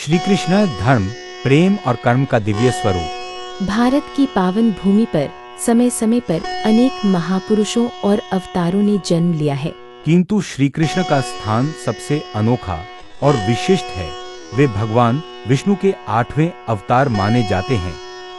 श्री कृष्ण धर्म, प्रेम और कर्म का दिव्य स्वरूप। भारत की पावन भूमि पर समय समय पर अनेक महापुरुषों और अवतारों ने जन्म लिया है, किंतु श्री कृष्ण का स्थान सबसे अनोखा और विशिष्ट है। वे भगवान विष्णु के 8वें अवतार माने जाते हैं।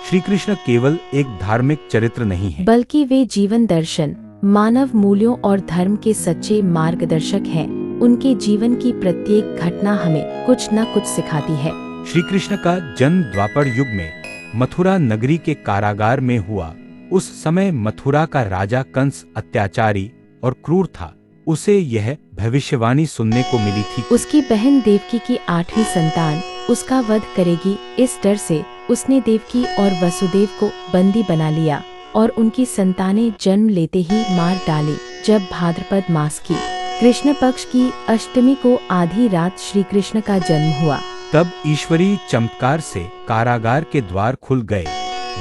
श्री कृष्ण केवल एक धार्मिक चरित्र नहीं है, बल्कि वे जीवन दर्शन, मानव मूल्यों और धर्म के सच्चे मार्गदर्शक हैं। उनके जीवन की प्रत्येक घटना हमें कुछ न कुछ सिखाती है। श्री कृष्ण का जन्म द्वापर युग में मथुरा नगरी के कारागार में हुआ। उस समय मथुरा का राजा कंस अत्याचारी और क्रूर था। उसे यह भविष्यवाणी सुनने को मिली थी, उसकी बहन देवकी की 8वीं संतान उसका वध करेगी। इस डर से उसने देवकी और वसुदेव को बंदी बना लिया और उनकी संतानें जन्म लेते ही मार डाली। जब भाद्रपद मास की कृष्ण पक्ष की अष्टमी को आधी रात श्री कृष्ण का जन्म हुआ। तब ईश्वरीय चमत्कार से कारागार के द्वार खुल गए।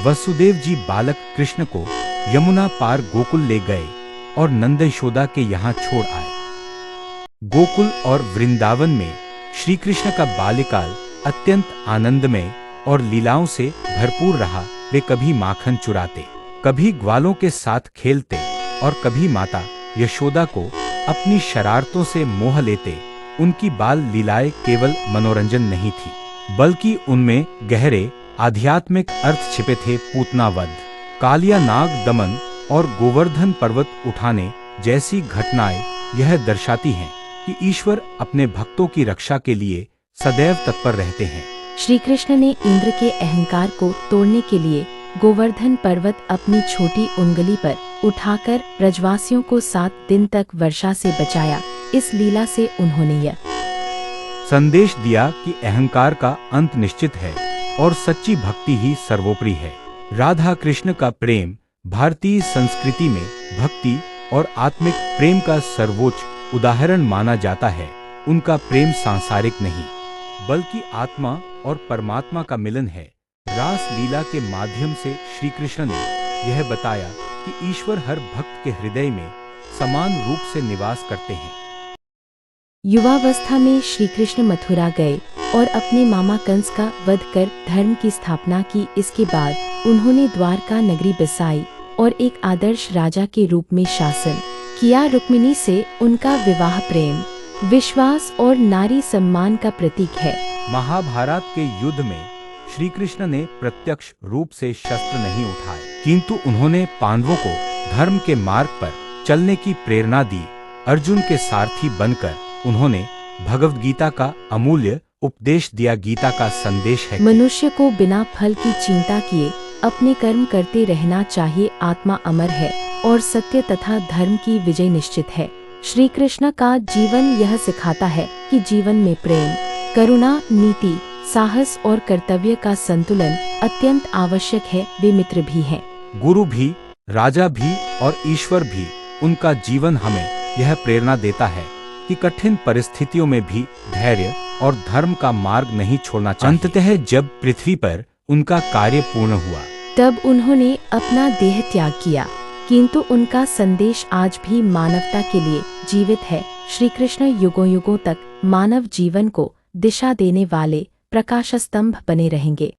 वसुदेव जी बालक कृष्ण को यमुना पार गोकुल ले गए और नंद यशोदा के यहाँ छोड़ आए। गोकुल और वृंदावन में श्री कृष्ण का बाल्यकाल अत्यंत आनंदमय और लीलाओं से भरपूर रहा। वे कभी माखन चुराते, कभी ग्वालों के साथ खेलते और कभी माता यशोदा को अपनी शरारतों से मोह लेते। उनकी बाल लीलाएं केवल मनोरंजन नहीं थी, बल्कि उनमें गहरे आध्यात्मिक अर्थ छिपे थे। पूतना वध, कालिया नाग दमन और गोवर्धन पर्वत उठाने जैसी घटनाएं यह दर्शाती हैं कि ईश्वर अपने भक्तों की रक्षा के लिए सदैव तत्पर रहते हैं। श्री कृष्ण ने इंद्र के अहंकार को तोड़ने के लिए गोवर्धन पर्वत अपनी छोटी उंगली पर उठाकर ब्रजवासियों को 7 दिन तक वर्षा से बचाया। इस लीला से उन्होंने यह संदेश दिया कि अहंकार का अंत निश्चित है और सच्ची भक्ति ही सर्वोपरि है। राधा कृष्ण का प्रेम भारतीय संस्कृति में भक्ति और आत्मिक प्रेम का सर्वोच्च उदाहरण माना जाता है। उनका प्रेम सांसारिक नहीं, बल्कि आत्मा और परमात्मा का मिलन है। रास लीला के माध्यम से श्री कृष्ण ने यह बताया कि ईश्वर हर भक्त के हृदय में समान रूप से निवास करते हैं। युवावस्था में श्री कृष्ण मथुरा गए और अपने मामा कंस का वध कर धर्म की स्थापना की। इसके बाद उन्होंने द्वारका नगरी बसाई और एक आदर्श राजा के रूप में शासन किया। रुक्मिणी से उनका विवाह प्रेम, विश्वास और नारी सम्मान का प्रतीक है। महाभारत के युद्ध में श्री कृष्ण ने प्रत्यक्ष रूप से शस्त्र नहीं उठाए, किंतु उन्होंने पांडवों को धर्म के मार्ग पर चलने की प्रेरणा दी। अर्जुन के सारथी बनकर उन्होंने भगवद गीता का अमूल्य उपदेश दिया। गीता का संदेश है, मनुष्य को बिना फल की चिंता किए अपने कर्म करते रहना चाहिए। आत्मा अमर है और सत्य तथा धर्म की विजय निश्चित है। श्री कृष्ण का जीवन यह सिखाता है कि जीवन में प्रेम, करुणा, नीति, साहस और कर्तव्य का संतुलन अत्यंत आवश्यक है। वे मित्र भी हैं, गुरु भी, राजा भी और ईश्वर भी। उनका जीवन हमें यह प्रेरणा देता है कि कठिन परिस्थितियों में भी धैर्य और धर्म का मार्ग नहीं छोड़ना चाहिए। अंततः जब पृथ्वी पर उनका कार्य पूर्ण हुआ, तब उन्होंने अपना देह त्याग किया, किंतु उनका संदेश आज भी मानवता के लिए जीवित है। श्री कृष्ण युगों युगों तक मानव जीवन को दिशा देने वाले प्रकाश स्तंभ बने रहेंगे।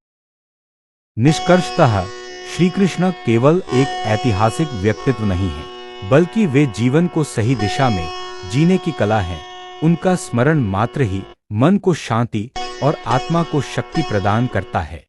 निष्कर्षतः श्री कृष्ण केवल एक ऐतिहासिक व्यक्तित्व नहीं है, बल्कि वे जीवन को सही दिशा में जीने की कला है। उनका स्मरण मात्र ही मन को शांति और आत्मा को शक्ति प्रदान करता है।